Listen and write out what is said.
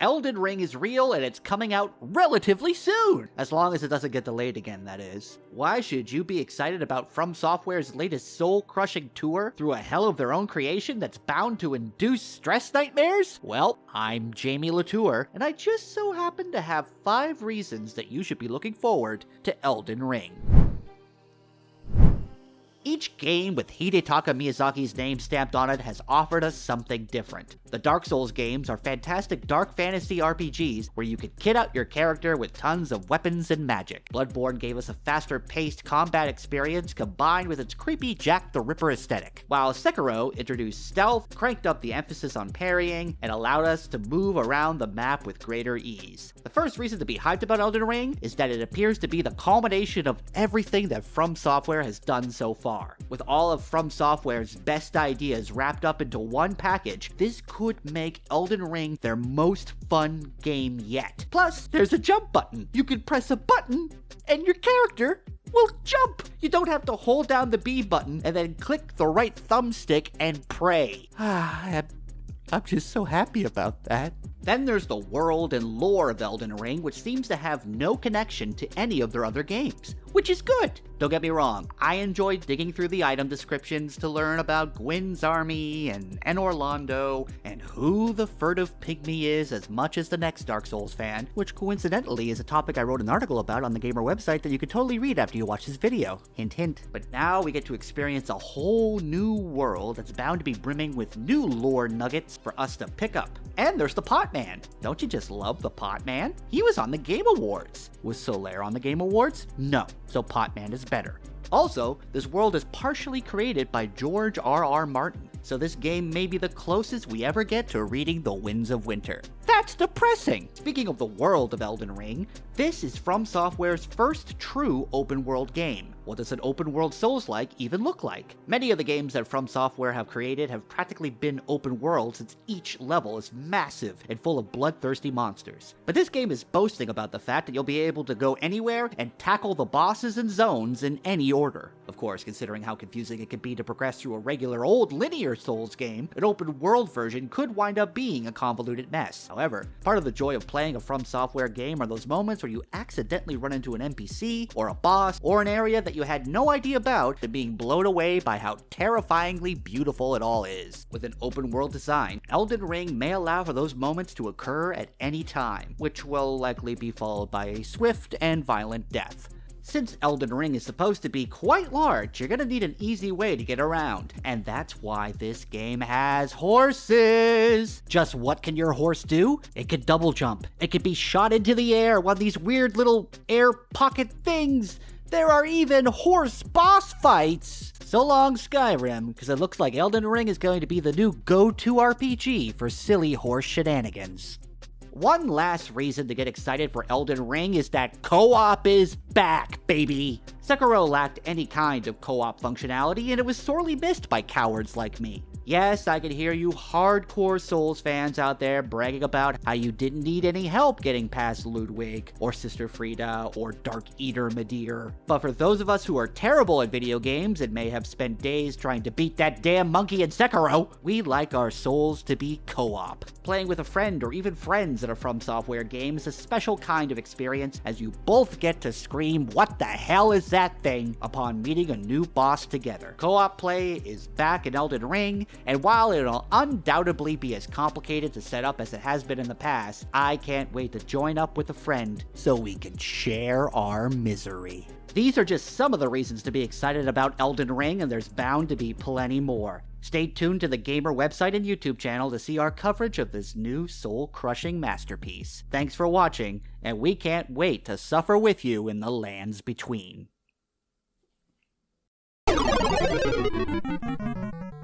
Elden Ring is real and it's coming out relatively soon! As long as it doesn't get delayed again, that is. Why should you be excited about From Software's latest soul-crushing tour through a hell of their own creation that's bound to induce stress nightmares? Well, I'm Jamie Latour, and I just so happen to have 5 reasons that you should be looking forward to Elden Ring. Each game with Hidetaka Miyazaki's name stamped on it has offered us something different. The Dark Souls games are fantastic dark fantasy RPGs where you can kit out your character with tons of weapons and magic. Bloodborne gave us a faster-paced combat experience combined with its creepy Jack the Ripper aesthetic, while Sekiro introduced stealth, cranked up the emphasis on parrying, and allowed us to move around the map with greater ease. The first reason to be hyped about Elden Ring is that it appears to be the culmination of everything that From Software has done so far. With all of From Software's best ideas wrapped up into one package, this could make Elden Ring their most fun game yet. Plus, there's a jump button. You can press a button, and your character will jump! You don't have to hold down the B button and then click the right thumbstick and pray. I'm just so happy about that. Then there's the world and lore of Elden Ring, which seems to have no connection to any of their other games, which is good. Don't get me wrong, I enjoyed digging through the item descriptions to learn about Gwyn's army and Orlando and who the furtive pygmy is as much as the next Dark Souls fan, which coincidentally is a topic I wrote an article about on the Gamer website that you can totally read after you watch this video. Hint hint. But now we get to experience a whole new world that's bound to be brimming with new lore nuggets for us to pick up. And there's the Pot Man. Don't you just love the Pot Man? He was on the Game Awards. Was Solaire on the Game Awards? No, so Pot Man is better. Also, this world is partially created by George R.R. Martin, so this game may be the closest we ever get to reading The Winds of Winter. That's depressing! Speaking of the world of Elden Ring, this is From Software's first true open-world game. What does an open-world Souls-like even look like? Many of the games that From Software have created have practically been open-world since each level is massive and full of bloodthirsty monsters. But this game is boasting about the fact that you'll be able to go anywhere and tackle the bosses and zones in any order. Of course, considering how confusing it can be to progress through a regular old linear Souls game, an open-world version could wind up being a convoluted mess. However, part of the joy of playing a From Software game are those moments where you accidentally run into an NPC, or a boss, or an area that you had no idea about, and being blown away by how terrifyingly beautiful it all is. With an open-world design, Elden Ring may allow for those moments to occur at any time, which will likely be followed by a swift and violent death. Since Elden Ring is supposed to be quite large, you're gonna need an easy way to get around, and that's why this game has horses! Just what can your horse do? It can double jump. It can be shot into the air, one of these weird little air pocket things. There are even horse boss fights! So long, Skyrim, because it looks like Elden Ring is going to be the new go-to RPG for silly horse shenanigans. One last reason to get excited for Elden Ring is that co-op is back, baby! Sekiro lacked any kind of co-op functionality, and it was sorely missed by cowards like me. Yes, I can hear you hardcore Souls fans out there bragging about how you didn't need any help getting past Ludwig, or Sister Frieda, or Dark Eater Midir. But for those of us who are terrible at video games and may have spent days trying to beat that damn monkey in Sekiro, we like our Souls to be co-op. Playing with a friend or even friends in a From Software game is a special kind of experience as you both get to scream, "What the hell is that thing?" upon meeting a new boss together. Co-op play is back in Elden Ring, and while it'll undoubtedly be as complicated to set up as it has been in the past, I can't wait to join up with a friend so we can share our misery. These are just some of the reasons to be excited about Elden Ring, and there's bound to be plenty more. Stay tuned to the Gamer website and YouTube channel to see our coverage of this new soul-crushing masterpiece. Thanks for watching, and we can't wait to suffer with you in the lands between.